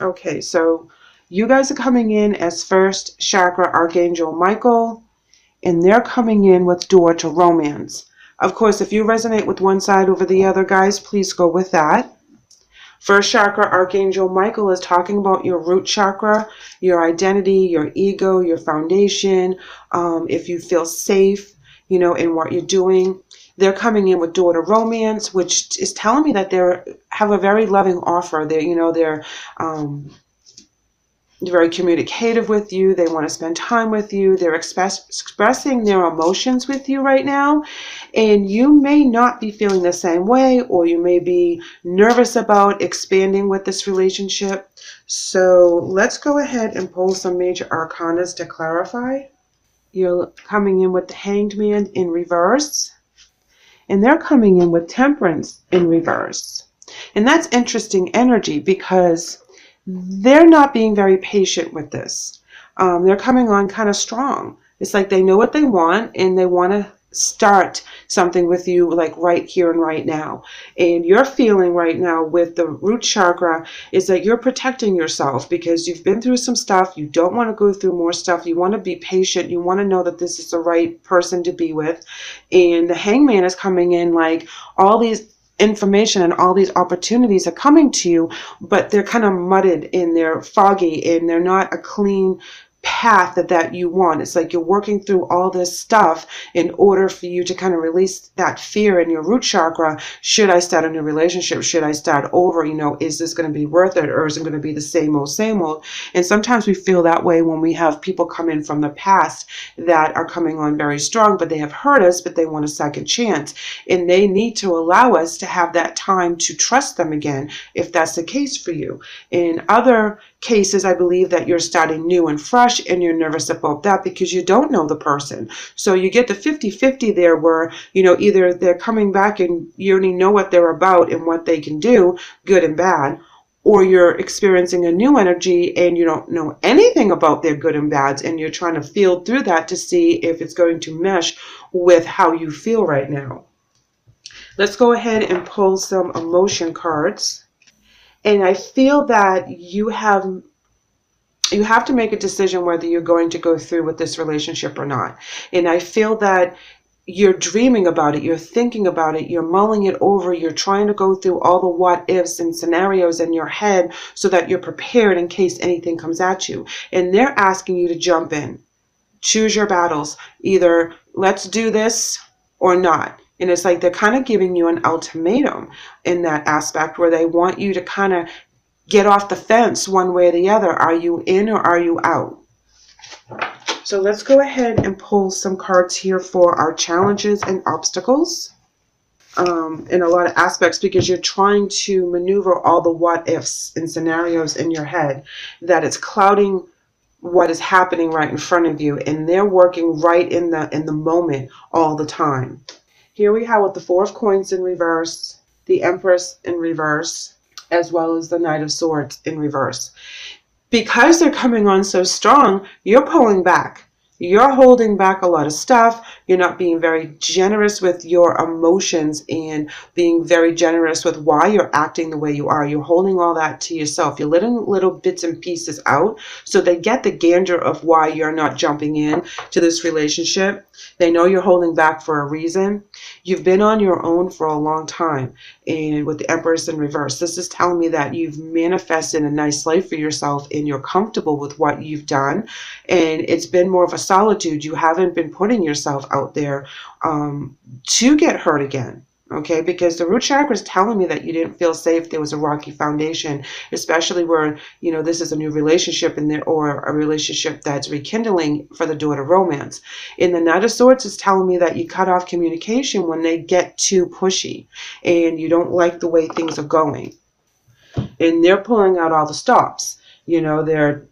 Okay, so you guys are coming in as first chakra Archangel Michael, and they're coming in with door to romance. Of course, if you resonate with one side over the other, guys, please go with that. First chakra Archangel Michael is talking about your root chakra, your identity, your ego, your foundation, if you feel safe, in what you're doing. They're coming in with door to romance, which is telling me that they have a very loving offer. They're very communicative with you. They want to spend time with you. They're expressing their emotions with you right now. And you may not be feeling the same way, or you may be nervous about expanding with this relationship. So let's go ahead and pull some major arcanas to clarify. You're coming in with the Hanged Man in reverse. And they're coming in with Temperance in reverse. And that's interesting energy because they're not being very patient with this. They're coming on kind of strong. It's like they know what they want and they want to start something with you like right here and right now. And your feeling right now with the root chakra is that you're protecting yourself because you've been through some stuff. You don't want to go through more stuff. You want to be patient. You want to know that this is the right person to be with. And the Hangman is coming in like all these information and all these opportunities are coming to you, but they're kind of mudded and they're foggy and they're not a clean path that you want. It's like you're working through all this stuff in order for you to kind of release that fear in your root chakra. Should I start a new relationship? Should I start over? Is this going to be worth it, or is it going to be the same old, same old? And sometimes we feel that way when we have people come in from the past that are coming on very strong, but they have hurt us, but they want a second chance. And they need to allow us to have that time to trust them again, if that's the case for you. In other cases, I believe that you're starting new and fresh and you're nervous about that because you don't know the person. So you get the 50-50 there where, either they're coming back and you already know what they're about and what they can do, good and bad, or you're experiencing a new energy and you don't know anything about their good and bads and you're trying to feel through that to see if it's going to mesh with how you feel right now. Let's go ahead and pull some emotion cards. And I feel that you have to make a decision whether you're going to go through with this relationship or not. And I feel that you're dreaming about it, you're thinking about it, you're mulling it over, you're trying to go through all the what ifs and scenarios in your head so that you're prepared in case anything comes at you. And they're asking you to jump in. Choose your battles. Either let's do this or not. And it's like they're kind of giving you an ultimatum in that aspect where they want you to kind of get off the fence one way or the other. Are you in or are you out? So let's go ahead and pull some cards here for our challenges and obstacles in a lot of aspects, because you're trying to maneuver all the what ifs and scenarios in your head that it's clouding what is happening right in front of you, and they're working right in the moment all the time. Here we have with the Four of Coins in reverse, the Empress in reverse, as well as the Knight of Swords in reverse. Because they're coming on so strong, you're pulling back. You're holding back a lot of stuff. You're not being very generous with your emotions and being very generous with why you're acting the way you are. You're holding all that to yourself. You're letting little bits and pieces out so they get the gander of why you're not jumping in to this relationship. They know you're holding back for a reason. You've been on your own for a long time. And with the Empress in reverse, this is telling me that you've manifested a nice life for yourself and you're comfortable with what you've done. And it's been more of a solitude. You haven't been putting yourself out there to get hurt again. Okay, because the root chakra is telling me that you didn't feel safe. There was a rocky foundation, especially where, this is a new relationship or a relationship that's rekindling for the door to romance. In the Knight of Swords is telling me that you cut off communication when they get too pushy and you don't like the way things are going. And they're pulling out all the stops. They're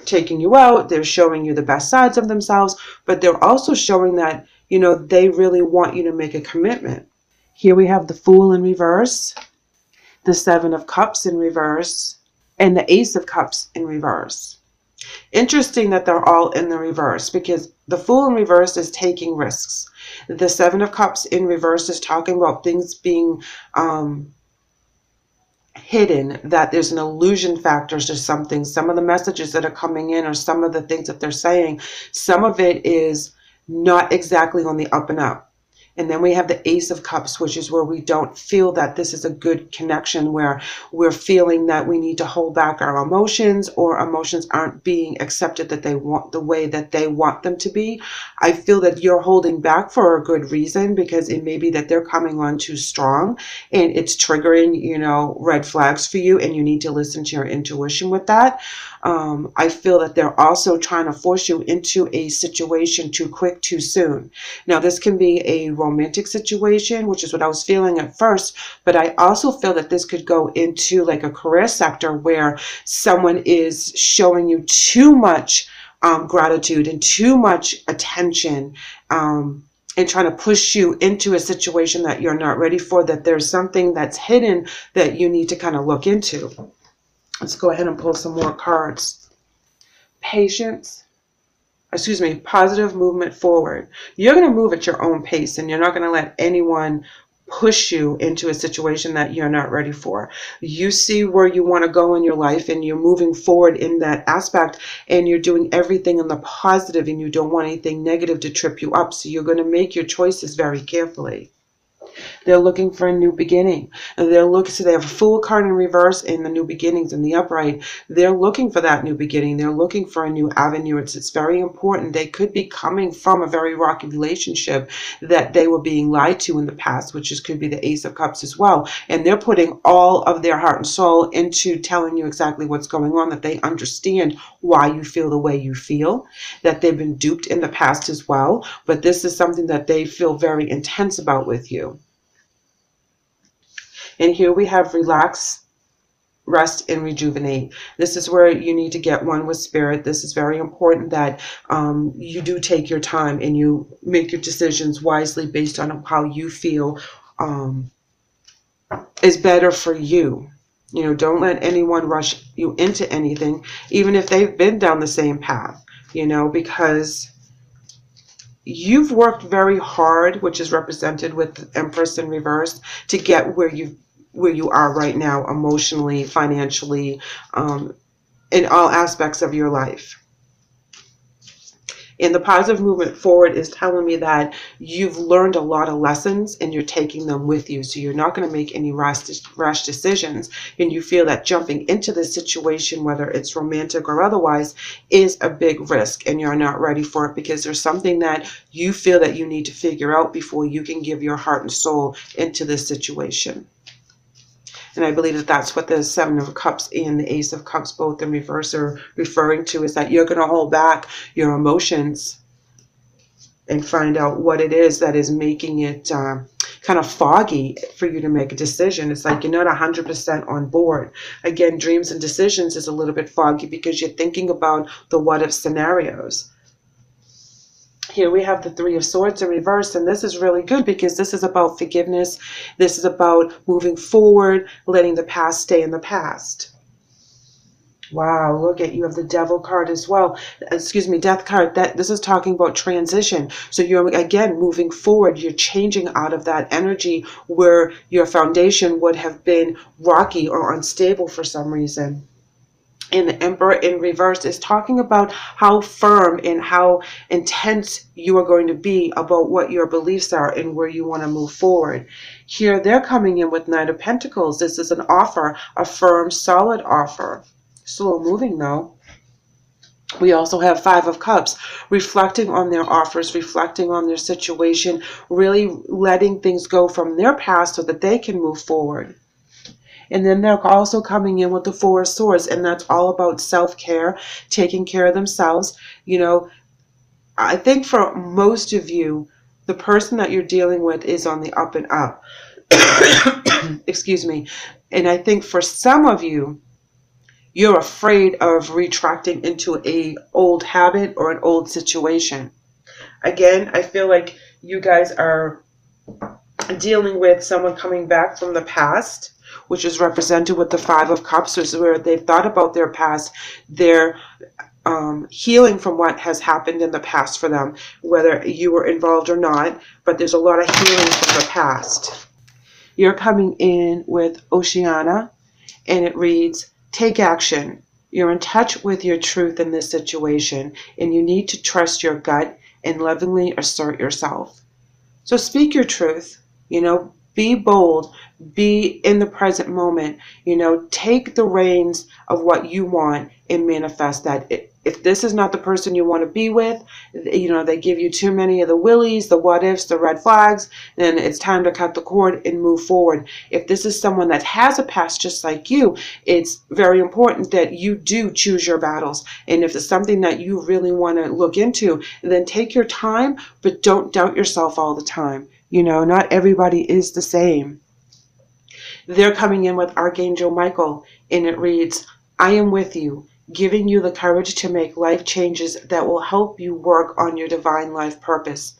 taking you out. They're showing you the best sides of themselves, but they're also showing that, they really want you to make a commitment. Here we have the Fool in reverse, the Seven of Cups in reverse, and the Ace of Cups in reverse. Interesting that they're all in the reverse, because the Fool in reverse is taking risks. The Seven of Cups in reverse is talking about things being hidden, that there's an illusion factor to something. Some of the messages that are coming in, or some of the things that they're saying, some of it is not exactly on the up and up. And then we have the Ace of Cups, which is where we don't feel that this is a good connection, where we're feeling that we need to hold back our emotions, or emotions aren't being accepted that they want, the way that they want them to be. I feel that you're holding back for a good reason, because it may be that they're coming on too strong and it's triggering, you know, red flags for you, and you need to listen to your intuition with that. I feel that they're also trying to force you into a situation too quick, too soon. Now, this can be a romantic situation, which is what I was feeling at first, but I also feel that this could go into like a career sector where someone is showing you too much gratitude and too much attention, and trying to push you into a situation that you're not ready for, that there's something that's hidden that you need to kind of look into. Let's go ahead and pull some more cards. Patience. Excuse me, positive movement forward. You're going to move at your own pace, and you're not going to let anyone push you into a situation that you're not ready for. You see where you want to go in your life, and you're moving forward in that aspect, and you're doing everything in the positive, and you don't want anything negative to trip you up. So you're going to make your choices very carefully. They're looking for a new beginning. And so they have a Fool card in reverse and the new beginnings in the upright. They're looking for that new beginning. They're looking for a new avenue. It's very important. They could be coming from a very rocky relationship that they were being lied to in the past, could be the Ace of Cups as well. And they're putting all of their heart and soul into telling you exactly what's going on, that they understand why you feel the way you feel, that they've been duped in the past as well. But this is something that they feel very intense about with you. And here we have relax, rest, and rejuvenate. This is where you need to get one with spirit. This is very important that you do take your time and you make your decisions wisely based on how you feel is better for you. You know, don't let anyone rush you into anything, even if they've been down the same path, you know, because you've worked very hard, which is represented with the Empress in reverse, to get where you are right now, emotionally, financially, in all aspects of your life. And the positive movement forward is telling me that you've learned a lot of lessons and you're taking them with you. So you're not going to make any rash decisions. And you feel that jumping into this situation, whether it's romantic or otherwise, is a big risk. And you're not ready for it because there's something that you feel that you need to figure out before you can give your heart and soul into this situation. And I believe that that's what the Seven of Cups and the Ace of Cups, both in reverse, are referring to, is that you're going to hold back your emotions and find out what it is that is making it kind of foggy for you to make a decision. It's like you're not 100% on board. Again, dreams and decisions is a little bit foggy because you're thinking about the what-if scenarios. Here we have the Three of Swords in reverse, and this is really good because this is about forgiveness. This is about moving forward, letting the past stay in the past. Wow, look at, you have the Devil card as well. Excuse me, Death card. This is talking about transition. So you're, again, moving forward. You're changing out of that energy where your foundation would have been rocky or unstable for some reason. And the Emperor in reverse is talking about how firm and how intense you are going to be about what your beliefs are and where you want to move forward. Here they're coming in with Knight of Pentacles. This is an offer, a firm, solid offer. Slow moving though. We also have Five of Cups, reflecting on their offers, reflecting on their situation, really letting things go from their past so that they can move forward. And then they're also coming in with the Four of Swords, and that's all about self-care, taking care of themselves. You know, I think for most of you, the person that you're dealing with is on the up and up. Excuse me. And I think for some of you, you're afraid of retracting into an old habit or an old situation. Again, I feel like you guys are dealing with someone coming back from the past, which is represented with the Five of Cups, which is where they've thought about their past. They're healing from what has happened in the past for them, whether you were involved or not, but there's a lot of healing from the past. You're coming in with Oceana, and it reads, take action. You're in touch with your truth in this situation, and you need to trust your gut and lovingly assert yourself. So speak your truth, be bold, be in the present moment, take the reins of what you want and manifest that. If this is not the person you want to be with, they give you too many of the willies, the what ifs, the red flags, then it's time to cut the cord and move forward. If this is someone that has a past just like you, it's very important that you do choose your battles. And if it's something that you really want to look into, then take your time, but don't doubt yourself all the time. Not everybody is the same. They're coming in with Archangel Michael, and it reads, I am with you, giving you the courage to make life changes that will help you work on your divine life purpose.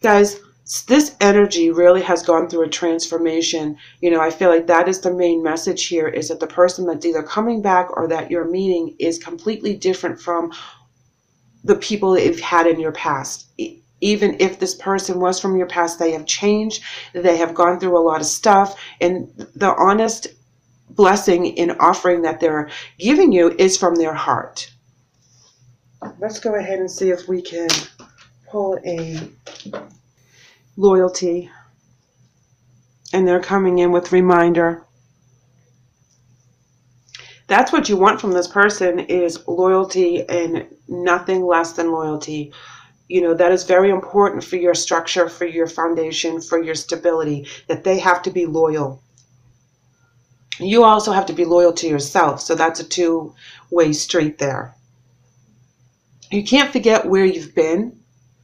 Guys, this energy really has gone through a transformation. I feel like that is the main message here, is that the person that's either coming back or that you're meeting is completely different from the people that you've had in your past. Even if this person was from your past, they have changed, they have gone through a lot of stuff, and the honest blessing and offering that they're giving you is from their heart. Let's go ahead and see if we can pull a loyalty. And they're coming in with reminder. That's what you want from this person, is loyalty and nothing less than loyalty. That is very important for your structure, for your foundation, for your stability, that they have to be loyal. You also have to be loyal to yourself. So that's a two-way street there. You can't forget where you've been,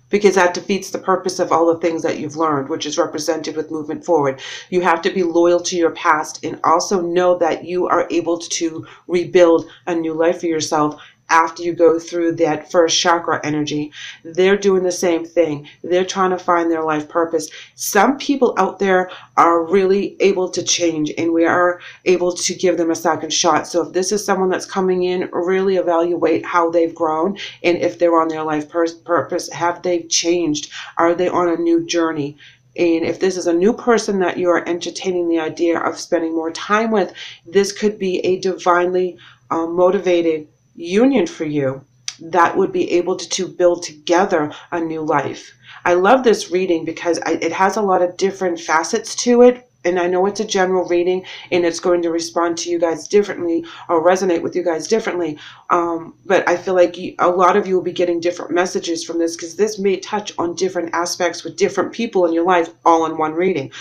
because that defeats the purpose of all the things that you've learned, which is represented with movement forward. You have to be loyal to your past and also know that you are able to rebuild a new life for yourself after you go through that first chakra energy. They're doing the same thing. They're trying to find their life purpose. Some people out there are really able to change, and we are able to give them a second shot. So if this is someone that's coming in, really evaluate how they've grown, and if they're on their life purpose, have they changed? Are they on a new journey? And if this is a new person that you're entertaining the idea of spending more time with, this could be a divinely motivated union for you that would be able to build together a new life. I love this reading because it has a lot of different facets to it. And I know it's a general reading, and it's going to respond to you guys differently or resonate with you guys differently. But I feel like a lot of you will be getting different messages from this, because this may touch on different aspects with different people in your life all in one reading.